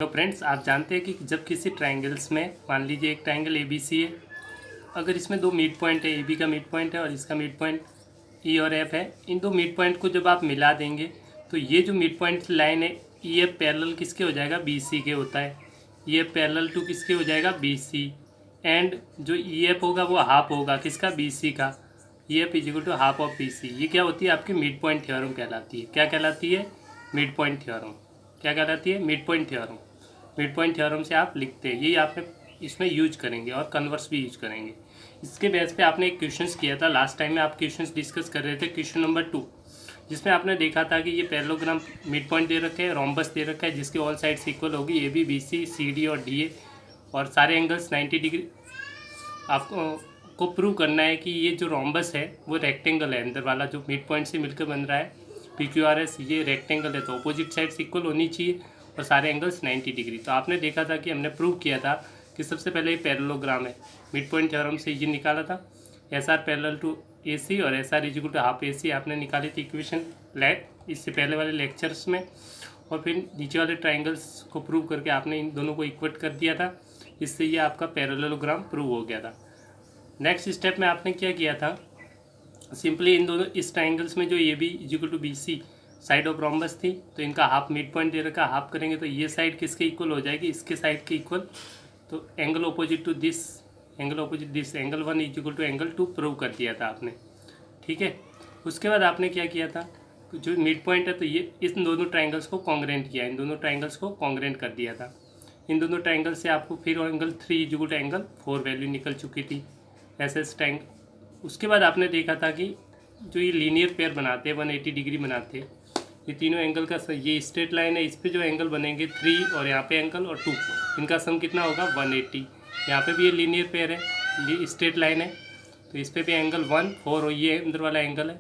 तो फ्रेंड्स, आप जानते हैं कि जब किसी ट्रायंगल्स में मान लीजिए एक ट्रायंगल ए बी सी है, अगर इसमें दो मिड पॉइंट है, ए बी का मिड पॉइंट है और इसका मिड पॉइंट ई और एफ है, इन दो मिड पॉइंट को जब आप मिला देंगे तो ये जो मिड पॉइंट लाइन है ई एफ पैरेलल किसके हो जाएगा, बी सी के होता है। ई एफ पैरेलल टू किसके हो जाएगा, बी सी। एंड जो ई एफ होगा वो हाफ होगा किसका, बी सी का। E F is equal to half of B C. ये क्या होती है, आपकी मिड पॉइंट थ्योरम कहलाती है। क्या कहलाती है, मिड पॉइंट थ्योरम। क्या कहलाती है, mid point theorem. Mid point theorem से आप लिखते हैं, यही आपने इसमें यूज करेंगे और कन्वर्स भी यूज करेंगे। इसके बेस पे आपने एक क्वेश्चंस किया था लास्ट टाइम में, आप क्वेश्चंस डिस्कस कर रहे थे, क्वेश्चन नंबर 2, जिसमें आपने देखा था कि ये पैरेललोग्राम मिड पॉइंट दे रखे हैं, रोम्बस दे रखा है जिसकी ऑल साइड्स इक्वल होगी, A B B C C D और डी ए, और सारे एंगल्स 90 डिग्री। आपको प्रूव करना है कि ये जो रोम्बस है वो रेक्टेंगल है, अंदर वाला जो मिड पॉइंट से मिलकर बन रहा है पी क्यू आर एस, ये रेक्टेंगल है, तो अपोजिट साइड्स इक्वल होनी चाहिए और सारे एंगल्स 90 डिग्री। तो आपने देखा था कि हमने प्रूव किया था कि सबसे पहले ये पैरेललोग्राम है, मिड पॉइंट थ्योरम से ये निकाला था, S R parallel to A C और S R is equal to half A C आपने निकाली थी इक्वेशन इससे पहले वाले लेक्चर्स में। और फिर नीचे वाले ट्राइंगल्स को प्रूव करके आपने इन दोनों को इक्वेट कर दिया था, इससे ये आपका पैरेललोग्राम प्रूव हो गया था। नेक्स्ट स्टेप में आपने क्या किया था, सिंपली इन दोनों इस ट्राइंगल्स में जो A B is equal to B C side of rhombus थी, तो इनका हाफ मिड पॉइंट दे रखा, हाफ करेंगे तो ये साइड किसके इक्वल हो जाएगी, इसके साइड के इक्वल। तो angle opposite to this, angle opposite this, angle 1 is equal to angle 2 prove कर दिया था आपने। ठीक है, उसके बाद आपने क्या किया था, जो मिड पॉइंट है तो ये इन दोनों ट्राइंगल्स को कॉन्ग्रेंट किया, इन दोनों ट्राइंगल्स को कॉन्ग्रेंट कर दिया था। इन दोनों ट्राइंगल से आपको फिर angle 3 is equal to angle 4 value निकल चुकी थी ऐसे ट्राइंगल। उसके बाद आपने देखा था कि जो ये लीनियर पेयर बनाते हैं 180 डिग्री बनाते हैं, ये तीनों एंगल का ये स्ट्रेट लाइन है, इस पे जो एंगल बनेंगे 3 और यहाँ पे एंगल और 2, इनका सम कितना होगा 180। यहाँ पे भी ये लीनियर पेयर है, ये स्ट्रेट लाइन है, तो इस पे भी एंगल 1 4 और ये अंदर वाला एंगल है,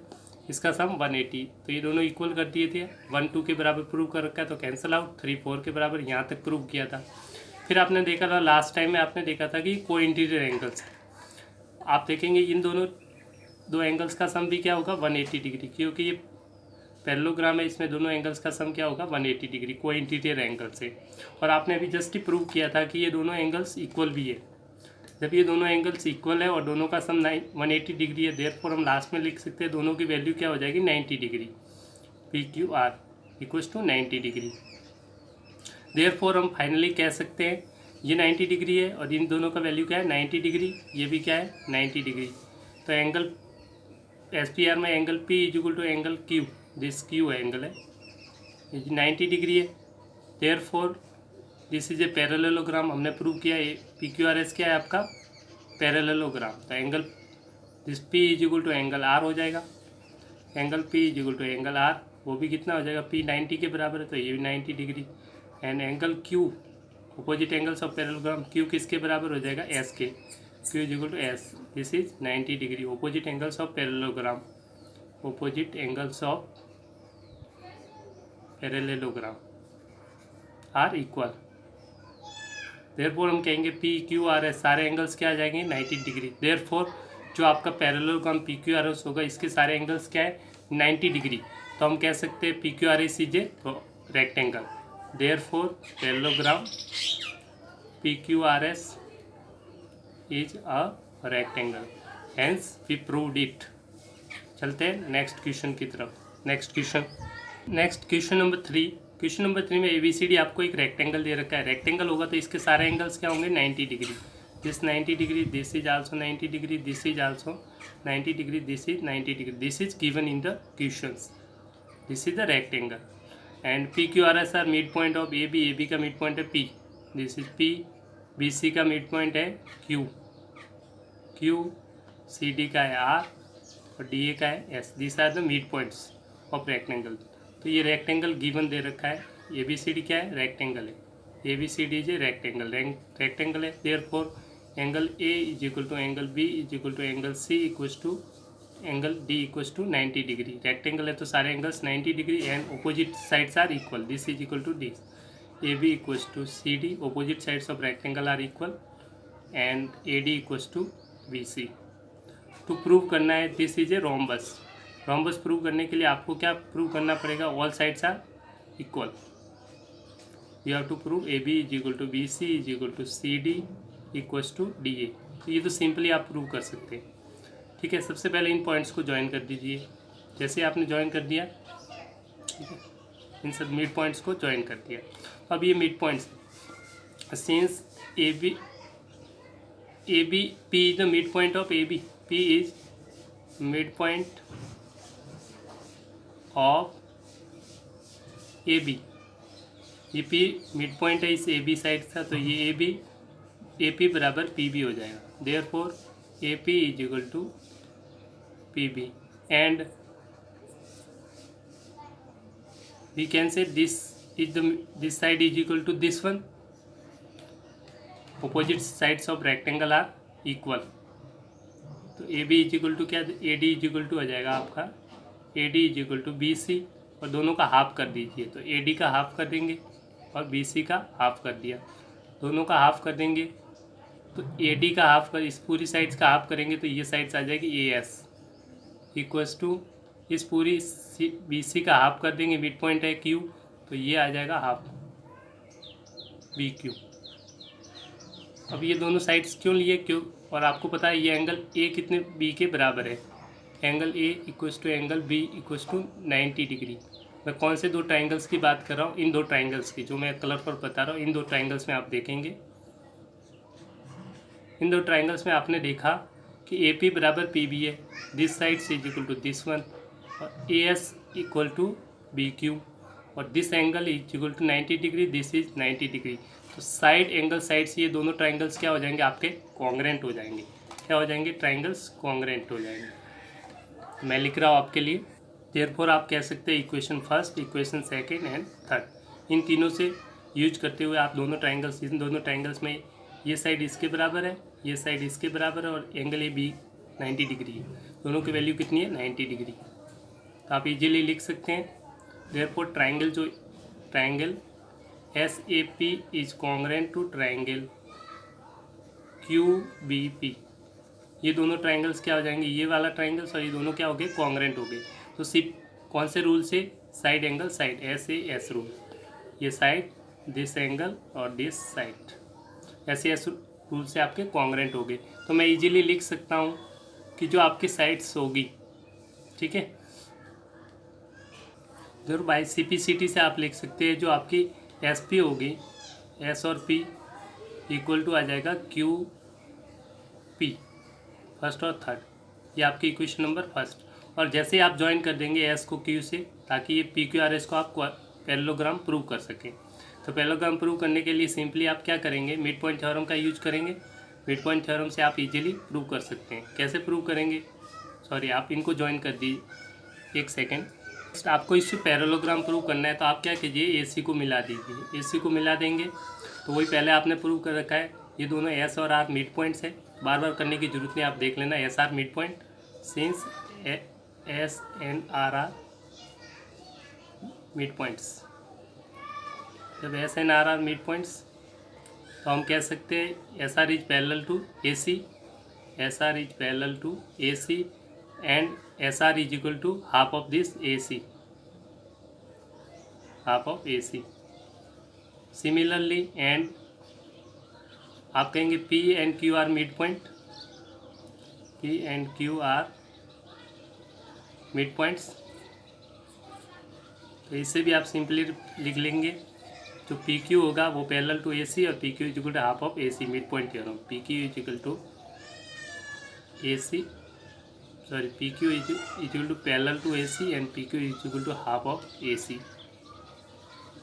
इसका सम 180। तो ये दोनों इक्वल कर दिए थे, 1 2 के बराबर प्रूव कर रखा है तो कैंसिल आउट, 3 4 के बराबर यहाँ तक प्रूव किया था। फिर आपने देखा था लास्ट टाइम में, आपने देखा था कि को इंटीरियर एंगल्स, आप देखेंगे इन दोनों दो एंगल्स का सम भी क्या होगा 180 डिग्री, क्योंकि ये पैरेललोग्राम है, इसमें दोनों एंगल्स का सम क्या होगा 180 डिग्री को इंटीरियर एंगल से। और आपने अभी जस्ट ही प्रूव किया था कि ये दोनों एंगल्स इक्वल भी है। जब ये दोनों एंगल्स इक्वल है और दोनों का सम 180 डिग्री है, देयरफॉर हम लास्ट में लिख सकते हैं दोनों की वैल्यू क्या हो जाएगी 90 degree, P Q R equals to 90 degree. Therefore हम फाइनली कह सकते हैं ये 90 डिग्री है और इन दोनों का वैल्यू क्या है 90 डिग्री, ये भी क्या है 90 डिग्री। तो एंगल एस पी आर में angle P is equal to angle Q, this Q angle है, 90 डिग्री है। Therefore this is a parallelogram, हमने प्रूव किया है पी क्यू आर एस क्या है आपका पैरेललोग्राम। तो angle this P is equal to angle R हो जाएगा, angle P is equal to angle R, वो भी कितना हो जाएगा पी 90 के बराबर है तो ये भी 90 degree. And angle Q, opposite angles of parallelogram, Q किसके बराबर हो जाएगा एस के, Q is equal to S, this is 90 degree. Opposite angles of parallelogram, opposite angles of parallelogram are equal. Therefore हम कहेंगे पी क्यू आर एस सारे angles क्या आ जाएंगे 90 डिग्री। देयरफॉर जो आपका parallelogram P Q R S होगा इसके सारे एंगल्स क्या है 90 डिग्री, तो हम कह सकते हैं P Q R S is a rectangle. Therefore parallelogram P Q R S is a rectangle, hence we proved it. चलते हैं नेक्स्ट क्वेश्चन की तरफ। Next question number 3। Question number 3 में ABCD आपको एक रेक्टेंगल दे रखा है, रेक्टेंगल होगा तो इसके सारे एंगल्स क्या होंगे 90 degree, this 90 degree, this is also 90 degree, this is also 90 degree, this is 90 degree, this is given in the questions, this is the rectangle. And P Q R S are mid point of A B का mid point है P, this is P, BC का mid point है Q, CD का है R और DA का है S, this are the mid points of rectangle. तो ये रेक्टेंगल गिवन दे रखा है, ABCD क्या है रेक्टेंगल है, ABCD इज ए रेक्टेंगल है। Therefore angle A is equal to angle B is equal to angle C equals to angle D equals to 90 degree. Rectangle है तो सारे angles 90 degree and opposite sides are equal, this is equal to this, AB equals to CD, opposite sides of rectangle are equal and AD equals to BC। To prove करना है this is a rhombus, rhombus prove करने के लिए आपको क्या prove करना पड़ेगा all sides are equal. You have to prove A B is equal to B C is equal to C D equals to D A. तो ये तो सिंपली आप प्रूव कर सकते हैं। ठीक है, सबसे पहले इन पॉइंट्स को ज्वाइन कर दीजिए। जैसे आपने ज्वाइन कर दिया, ठीक है, इन सब मिड पॉइंट्स को ज्वाइन कर दिया। अब ये mid points, since A B P is the mid point of A B, P is mid point of A B, ये पी मिड पॉइंट है इस ए बी साइड का, तो ये ए पी बराबर पी बी हो जाएगा। Therefore A P is equal to P B and we can say this side is equal to this one. Opposite sides of rectangle are equal. तो A B is equal to क्या, A D is equal to आ जाएगा आपका A D is equal to B C, और दोनों का half कर दीजिए। तो ए डी का हाफ कर देंगे और बी सी का हाफ कर दिया, दोनों का हाफ कर देंगे। तो ए डी का हाफ कर, इस पूरी साइड्स का हाफ करेंगे तो ये साइड्स आ जाएगी ए एस इक्वल्स टू, इस पूरी बी सी का हाफ कर देंगे, मिड पॉइंट है क्यू, तो ये आ जाएगा हाफ बी क्यू। अब ये दोनों साइड्स क्यों लिए, क्यों, और आपको पता है ये एंगल ए कितने बी के बराबर है, angle A equals to angle B equals to 90 degree. मैं कौन से दो ट्राइंगल्स की बात कर रहा हूँ, इन दो ट्राइंगल्स की, जो मैं कलर पर बता रहा हूँ, इन दो ट्राइंगल्स में आप देखेंगे, इन दो ट्राइंगल्स में आपने देखा कि ए पी बराबर पी बी है, this side is equal to this one, और A S equal to B Q, और this angle is equal to 90 degree, this is 90 degree. तो साइड एंगल साइड से ये दोनों ट्राइंगल्स क्या हो जाएंगे, आपके कॉन्ग्रेंट हो जाएंगे। क्या हो जाएंगे, ट्राइंगल्स कॉन्ग्रेंट हो जाएंगे। मैं लिख रहा हूँ आपके लिए, देयरफॉर आप कह सकते हैं equation first, equation second and third, इन तीनों से यूज करते हुए आप दोनों ट्राइंगल्स, इन दोनों ट्राइंगल्स में ये साइड इसके बराबर है, ये साइड इसके बराबर है, और एंगल ए बी 90 डिग्री है, दोनों की वैल्यू कितनी है, 90 डिग्री। तो आप इजीली लिख सकते हैं, देयरफॉर ट्राइंगल जो triangle S A P is congruent to triangle Q B P, ये दोनों ट्राइंगल्स क्या हो जाएंगे, ये वाला ट्राइंगल्स और ये दोनों क्या हो गए, कॉन्ग्रेंट हो गए। तो सिर्फ कौन से रूल से, side angle side, S A S rule, ये साइड दिस एंगल और this side S A S rule से आपके कॉन्ग्रेंट हो गए। तो मैं इजीली लिख सकता हूँ कि जो आपकी साइड्स होगी, ठीक है, जरूर by C P C T से आप लिख सकते हैं, जो आपकी एस पी होगी, एस और पी इक्वल टू आ जाएगा क्यू पी, फर्स्ट और थर्ड, ये आपकी इक्वेशन नंबर फर्स्ट। और जैसे आप ज्वाइन कर देंगे एस को क्यू से, ताकि ये पी क्यू आर एस को आप पैरेललोग्राम प्रूव कर सकें। तो पैरेललोग्राम प्रूव करने के लिए सिंपली आप क्या करेंगे, मिड पॉइंट थ्योरम का यूज करेंगे। मिड पॉइंट थ्योरम से आप इजीली प्रूव कर सकते हैं। कैसे प्रूव करेंगे, सॉरी आप इनको ज्वाइन कर दीजिए, एक सेकेंड। आपको इससे पैरेललोग्राम प्रूव करना है, तो आप क्या कीजिए, AC को मिला दीजिए। AC को मिला देंगे तो वही पहले आपने प्रूव कर रखा है, ये दोनों S और R मिड पॉइंट्स है, बार बार करने की जरूरत नहीं, आप देख लेना SR mid point, since S and R are mid points. जब S and R are mid points, तो हम कह सकते हैं SR is parallel to AC, SR is parallel to AC and SR is equal to half of this AC, half of AC. Similarly, and आप कहेंगे P and Q are mid point, P and Q are mid points, तो इससे भी आप simply लिख लेंगे, जो PQ होगा वो पैरेलल टू AC और PQ is equal to half of AC, mid point theorem, PQ is equal to AC, sorry PQ is equal to parallel to AC and PQ is equal to half of AC।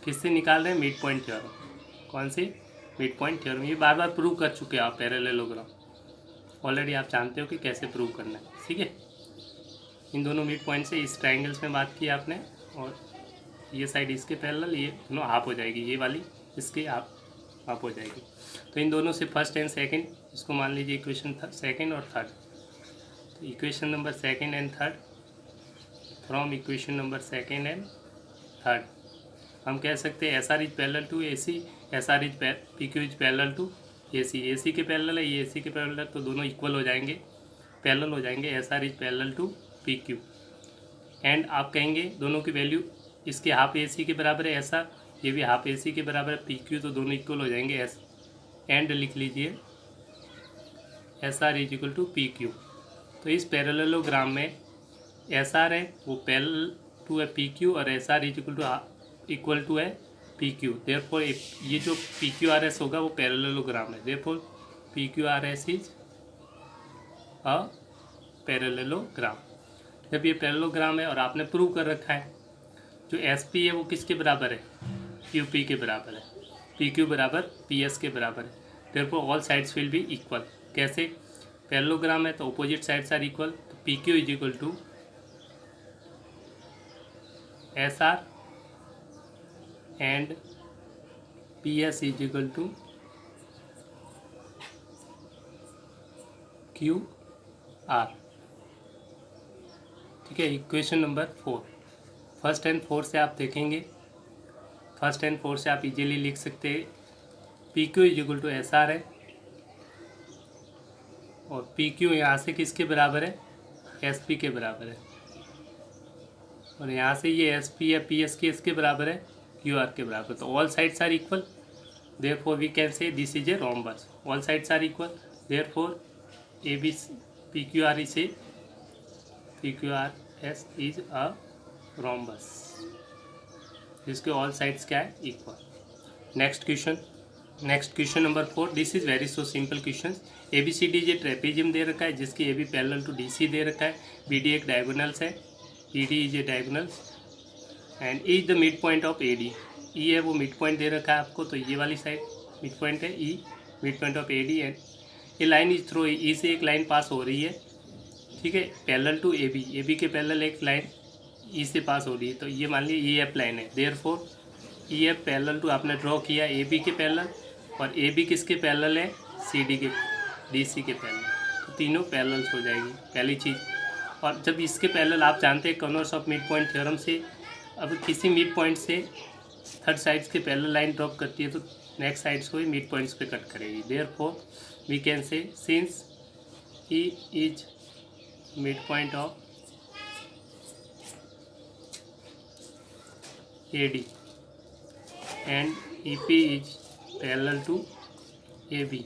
किससे निकाल रहे हैं, mid point theorem. कौन सी, mid point theorem, ये बार बार prove कर चुके हैं आप पैरेललोग्राम, ऑलरेडी आप जानते हो कि कैसे प्रूव करना है, ठीक है। इन दोनों मिड पॉइंट से इस ट्राइंगल्स में बात की आपने, और ये साइड इसके पैरेलल, ये दोनों हाफ हो जाएगी, ये वाली इसके हाफ हो जाएगी। तो इन दोनों से फर्स्ट एंड सेकेंड, इसको मान लीजिए इक्वेशन सेकेंड और third. Equation number second and third, from equation number second and third हम कह सकते हैं SR is parallel to AC, SR is PQ is parallel to AC, AC के पैरेलल है, ये AC के पैरेलल है, तो दोनों इक्वल हो जाएंगे, पैरेलल हो जाएंगे, SR is parallel to PQ। And आप कहेंगे दोनों की वैल्यू, इसके हाफ AC के बराबर है SR, ये भी हाफ AC के बराबर है, PQ तो दोनों इक्वल हो जाएंगे। एस एंड लिख लीजिए SR is equal to PQ। तो इस पैरेललोग्राम में SR है वो पैरेलल टू है PQ और SR इक्वल टू है PQ। देयरफॉर ये जो PQRS होगा वो पैरेललोग्राम है। Therefore PQRS is a parallelogram. जब ये पैरेललोग्राम है और आपने प्रूव कर रखा है, जो SP है वो किसके बराबर है? QP के बराबर है। PQ बराबर PS के बराबर है। Therefore all sides will be equal. कैसे? पैरेललोग्राम है तो अपोजिट साइड्स आर इक्वल। तो PQ is equal to SR and PS is equal to QR। ठीक है, equation number 4। First and fourth से आप देखेंगे, फर्स्ट एंड फोर्थ से आप इजीली लिख सकते हैं। PQ is equal to SR है और PQ यहाँ से किसके बराबर है? SP के बराबर है। और यहाँ से ये SP या PS के इसके बराबर है, QR के बराबर। तो all sides are equal, therefore we can say this is a rhombus. All sides are equal, therefore PQRS is a rhombus जिसके ऑल साइड्स क्या है? Equal. Next question number 4। This is very so simple question. ABCD ये trapezium दे रखा है जिसकी AB parallel to DC दे रखा है। BD एक डायगोनल्स है, ED is a diagonals and E is the mid point of AD। E है वो मिड पॉइंट दे रखा है आपको, तो ये वाली साइड मिड पॉइंट है, E mid point of AD। And ये लाइन इज थ्रू E से एक लाइन पास हो रही है, ठीक है, पैरेलल टू AB के पैरेलल एक लाइन E से पास हो रही है, तो ये मान लीजिए EF लाइन है। देयरफॉर EF पैरेलल टू आपने ड्रॉ किया AB के पैरेलल, और AB किसके पैरेलल है? CD के DC के पैरेलल। तो तीनों पैरेलल्स हो जाएगी पहली चीज़। और जब इसके पैरेलल आप जानते हैं converse of mid point theorem से, अब किसी मिड पॉइंट से थर्ड साइड्स के पैरेलल लाइन ड्रॉप करती है तो नेक्स्ट साइड्स को ही मिड पॉइंट्स पे कट करेगी। Therefore we can say since E is mid point of AD and EP is parallel to AB,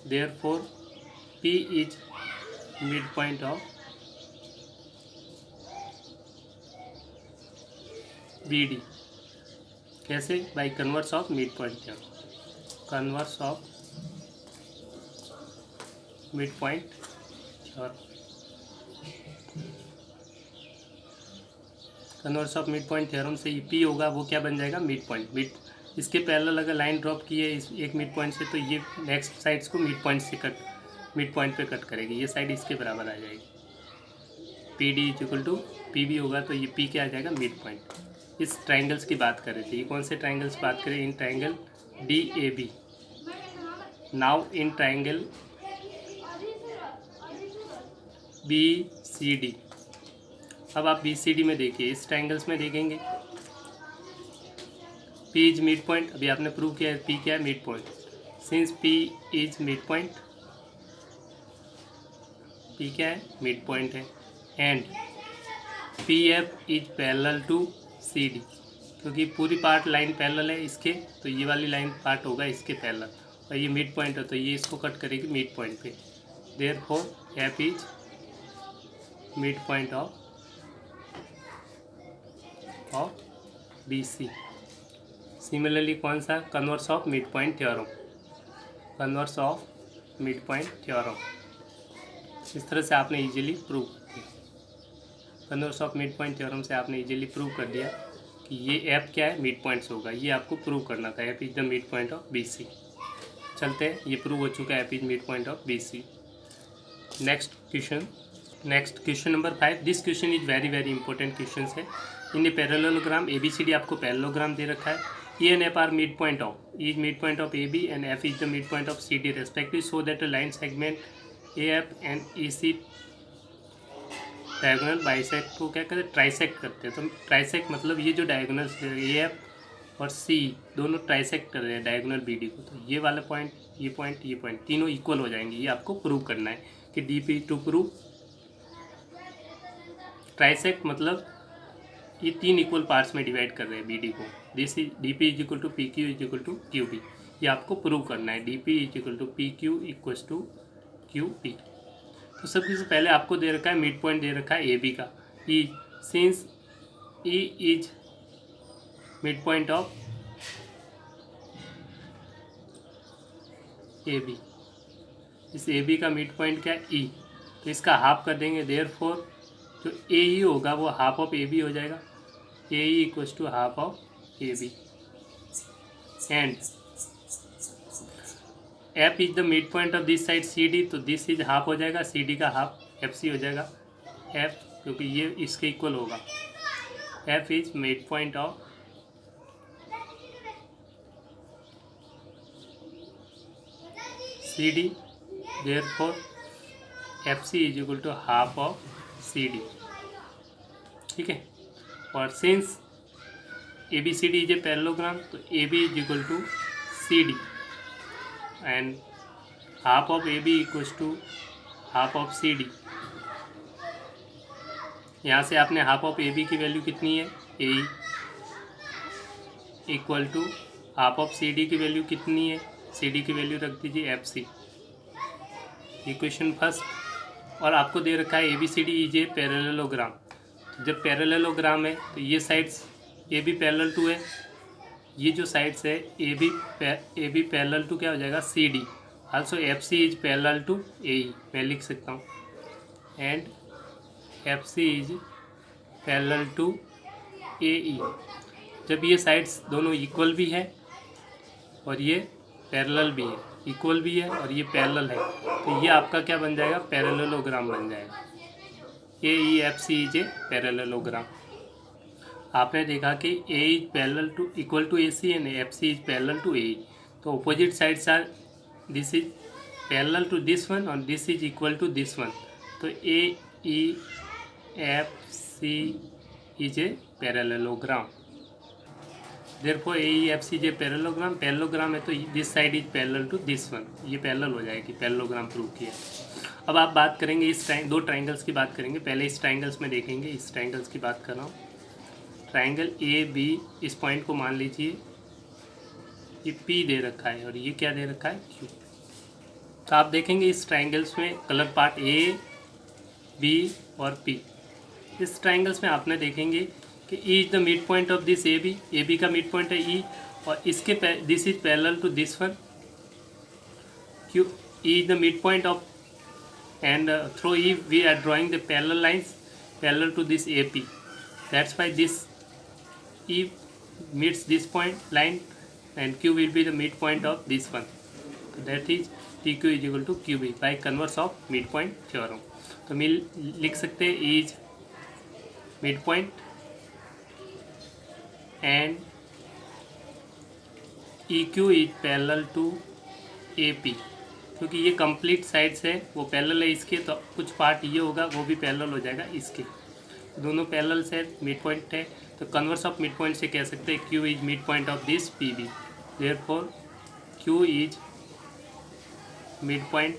therefore P is midpoint of BD। कैसे? By converse of mid point theorem. Converse of mid point theorem, converse of mid point theorem से EP होगा वो क्या बन जाएगा? Mid point. इसके parallel अगर line drop की है इस एक मिड पॉइंट से, तो ये नेक्स्ट साइड्स को मिड पॉइंट पे कट करेगी। ये साइड इसके बराबर आ जाएगी। PD is equal to PB होगा, तो ये P क्या आ जाएगा? Mid point. इस ट्राइंगल्स की बात कर रहे थे। ये कौन से ट्राइंगल्स बात करें? In triangle DAB। Now in triangle BCD। अब आप BCD में देखिए, इस ट्राइंगल्स में देखेंगे P इज मिड पॉइंट। अभी आपने प्रूव किया है P क्या है? Mid point. Since P is mid point, P क्या है? मिड पॉइंट है। And PF is parallel to CD, क्योंकि पूरी पार्ट लाइन पैरेलल है इसके, तो ये वाली लाइन पार्ट होगा इसके पैरेलल, और ये मिड पॉइंट है तो ये इसको कट करेगी मिड पॉइंट पे। Therefore F is mid point of BC। Similarly कौन सा? Converse of mid point theorem. Converse of mid point theorem इस तरह से आपने इजीली प्रूव कर दिया। Converse of mid point theorem से आपने इजीली प्रूव कर दिया कि ये F क्या है? मिड पॉइंट्स होगा। ये आपको प्रूव करना था। F is the mid point of BC। चलते हैं, ये प्रूव हो चुका है F is mid point of BC। Next question number 5। This question is very important question है। इन ए पैरेललोग्राम ABCD आपको पैरेललोग्राम दे रखा है। E and F are midpoint of, E is midpoint of AB and F is the midpoint of CD respectively, so that a line segment AF and EC diagonal bisect को क्या कहते हैं? Trisect करते हैं। तो trisect मतलब ये जो डायगोनल AF और C दोनों ट्राइसेक्ट कर रहे हैं डायगोनल BD को, तो ये वाला पॉइंट, ये पॉइंट तीनों इक्वल हो जाएंगे। ये आपको प्रूव करना है कि DP टू प्रूव ट्राइसेक्ट मतलब ये तीन इक्वल पार्ट्स में डिवाइड कर रहे हैं BD को। This is D P is equal to P Q is equal to Q B. ये आपको प्रूव करना है, D P is equal to P Q equal to Q B. तो सबसे से पहले आपको दे रखा है मिड पॉइंट दे रखा है ए बी का, E since E is mid point of A B, इस ए बी का मिड पॉइंट क्या है ई, तो इसका हाफ कर देंगे, देयरफॉर जो ए ई होगा वो हाफ ऑफ ए बी हो जाएगा, A E equals to half of A B. And F is the mid point of this side C D, तो दिस इज हाफ हो जाएगा, सी डी का हाफ एफ सी हो जाएगा, F क्योंकि ये इसके इक्वल होगा, F is mid point of C D, therefore F C is equal to half of C D. ठीक है, और since A B C D is a parallelogram, तो A B is equal to C D and half of A B equals to half of C D. यहाँ से आपने half of A B की value कितनी है, A equal to half of C D की value कितनी है, सी D की वैल्यू रख दीजिए एफ सी, इक्वेशन फर्स्ट। और आपको दे रखा है A B C D is a parallelogram, तो जब पैरेललोग्राम है तो ये sides A B parallel to है, ये जो साइड्स है ए बी पैरेलल टू क्या हो जाएगा C D, also F C is parallel to A E, मैं लिख सकता हूँ, and F C is parallel to A E. जब ये साइड्स दोनों इक्वल भी है और ये पैरेलल भी है, इक्वल भी है और ये पैरेलल है, तो ये आपका क्या बन जाएगा, पैरेललोग्राम बन जाएगा, A E F C is a parallelogram. आपने देखा कि A is parallel to equal to A C and F C is parallel to A E, तो opposite sides are this is parallel to this one और this is equal to this one, तो A E F C is a parallelogram, therefore A E F C is a parallelogram, parallelogram है तो this side is parallel to this one, ये parallel हो जाएगी, parallelogram prove किया। अब आप बात करेंगे इस दो ट्राइंगल्स की बात करेंगे, पहले इस ट्राइंगल्स में देखेंगे, इस ट्राइंगल्स की बात कर रहा हूँ। ट्राइंगल ए बी, इस पॉइंट को मान लीजिए ये पी दे रखा है और ये क्या दे रखा है क्यू। तो आप देखेंगे इस ट्राइंगल्स में कलर पार्ट ए बी और पी, इस ट्राइंगल्स में आपने देखेंगे कि E is the mid point of this A B का मिड पॉइंट है ई, और इसके this is parallel to this one, Q E is the mid point of and through E we are drawing the parallel lines parallel to this AP, that's why this E meets this point line and Q will be the midpoint of this one, so that is PQ is equal to QB by converse of midpoint theorem। तो मिल लिख सकते हैं E is midpoint and EQ is parallel to AP, क्योंकि ये complete sides है वो parallel है इसके, तो कुछ पार्ट ये होगा वो भी पैरेलल हो जाएगा इसके, दोनों पैरेलल से मिड पॉइंट है, तो कन्वर्स ऑफ मिड पॉइंट से कह सकते हैं Q is mid point of this P B, therefore Q is mid point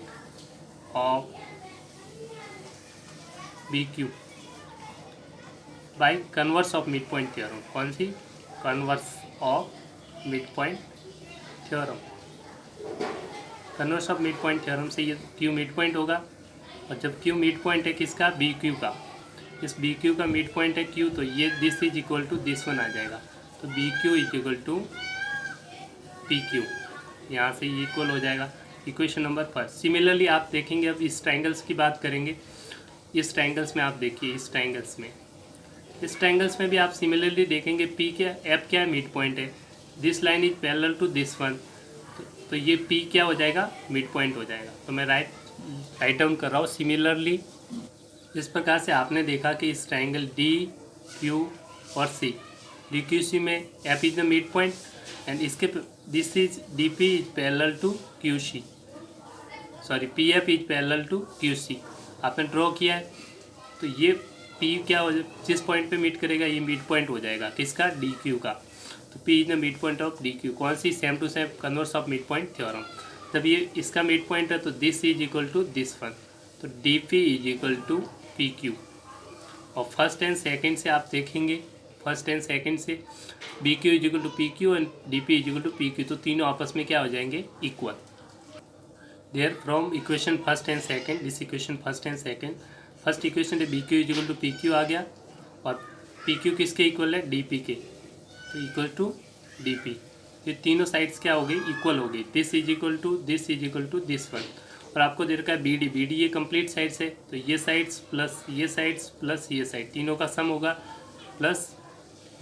of B Q by converse of mid point theorem. कौन सी, converse of mid point theorem. Converse of mid point theorem से ये Q mid point होगा, और जब Q mid point है किसका, B Q का, इस बी क्यू का मिड पॉइंट है क्यू, तो ये this is equal to this one आ जाएगा, तो B Q is equal to P Q, यहाँ से ये इक्वल हो जाएगा, इक्वेशन नंबर फर्स्ट। सिमिलरली आप देखेंगे, अब इस ट्राइंगल्स की बात करेंगे, इस ट्राइंगल्स में आप देखिए, इस ट्राइंगल्स में भी आप सिमिलरली देखेंगे, पी क्या एफ क्या है, मिड पॉइंट है, this line is parallel to this one, तो ये P क्या हो जाएगा, मिड पॉइंट हो जाएगा। तो मैं राइट डाउन कर रहा हूँ सिमिलरली। इस प्रकार से आपने देखा कि इस ट्राइंगल डी क्यू और सी, डी क्यू सी में F is the mid point and इसके this is D P is parallel to Q C, sorry P F is parallel to Q C, आपने ड्रॉ किया है, तो ये P क्या हो जाए, जिस पॉइंट पे मीट करेगा ये मिड पॉइंट हो जाएगा किसका, डी क्यू का, तो P is the mid point of D Q. कौन सी, same to same converse of mid point theorem. जब ये इसका मिड पॉइंट है तो this is equal to this one, तो D P is equal to P Q. और first and second से आप देखेंगे, फर्स्ट एंड सेकंड से, B Q is equal to P Q and D P is equal to P Q, तो तीनों आपस में क्या हो जाएंगे, equal. There from equation first and second, this equation first and second, first equation है B Q is equal to P Q आ गया, और पी क्यू किसके इक्वल है, डी पी के, तो इक्वल टू डी पी। ये तीनों साइड्स क्या हो गई, इक्वल हो गई। This is equal to this is equal to this one, और आपको दे रखा है बी डी, बी डी ये कंप्लीट साइड्स है, तो ये साइड्स प्लस ये साइड्स प्लस ये साइड, तीनों का सम होगा प्लस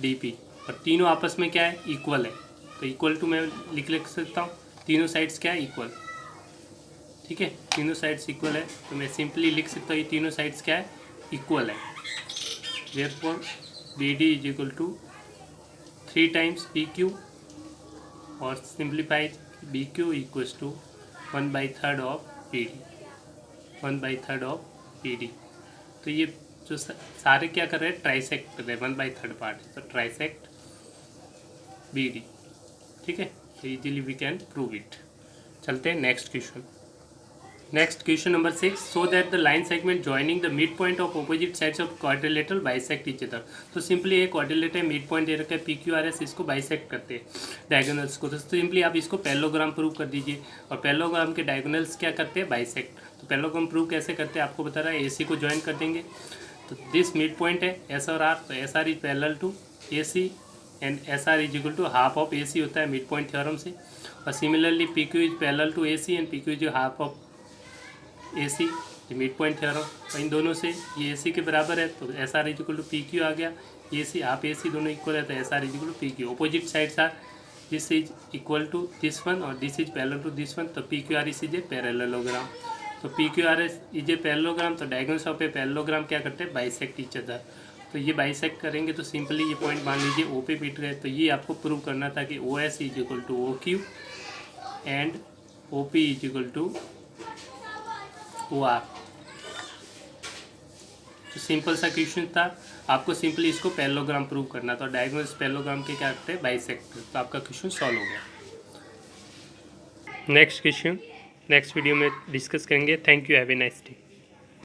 डी पी, और तीनों आपस में क्या है, इक्वल है, तो इक्वल टू मैं लिख सकता हूँ, तीनों साइड्स क्या है, इक्वल। ठीक है, तीनों साइड्स इक्वल है, तो मैं सिंपली लिख सकता हूँ ये तीनों साइड्स क्या है, इक्वल है। Therefore B D is equal to 3 times P Q, और simplified B Q equals to 1/3 of P D, 1/3 of P D. तो ये जो सारे क्या कर रहे हैं, ट्राइसेक्ट कर रहे हैं, 1/3 पार्ट, तो ट्राइसेक्ट बी डी। ठीक है, तो easily we can prove it. चलते हैं next question. Next question number 6, so that the line segment joining the mid point of opposite sides of quadrilateral bisect each other. तो simply एक quadrilateral mid point दे रखा है P Q R S, इसको bisect करते हैं diagonals को, तो सिंपली आप इसको पैरेललोग्राम प्रूव कर दीजिए, और पैरेललोग्राम के डायगोनल्स क्या करते हैं, बाइसेक्ट। तो पैरेललोग्राम प्रूव कैसे करते हैं, आपको बता रहा है, ए सी को ज्वाइन कर देंगे, तो दिस मिड पॉइंट है एस और आर, तो S R is parallel to A C and S R is equal to half of A C होता है मिड पॉइंट थ्योरम से, और similarly P Q is parallel to A C and P Q is half of A C, mid point theorem, तो इन दोनों से ये ए सी के बराबर है, तो S R is equal to P Q आ गया, ए सी हाफ ए सी दोनों इक्वल है, तो S R is equal to P Q. Opposite sides are this is equal to this one और this is parallel to this one, तो P Q R is a parallelogram, तो P Q R is a parallelogram, तो diagonals of a parallelogram क्या करते हैं, bisect each other. तो ये bisect करेंगे तो सिंपली ये पॉइंट मान लीजिए ओ पे पीट गए, तो ये आपको प्रूव करना था कि O S is equal to O Q and O P is equal to O R. तो सिंपल सा क्वेश्चन था, आपको सिंपली इसको पैरेललोग्राम प्रूव करना था, डायगोनल्स पैरेललोग्राम के क्या करते हैं, बाइसेक्ट, तो आपका क्वेश्चन सॉल्व हो गया। नेक्स्ट क्वेश्चन नेक्स्ट वीडियो में डिस्कस करेंगे। Thank you, have a nice day.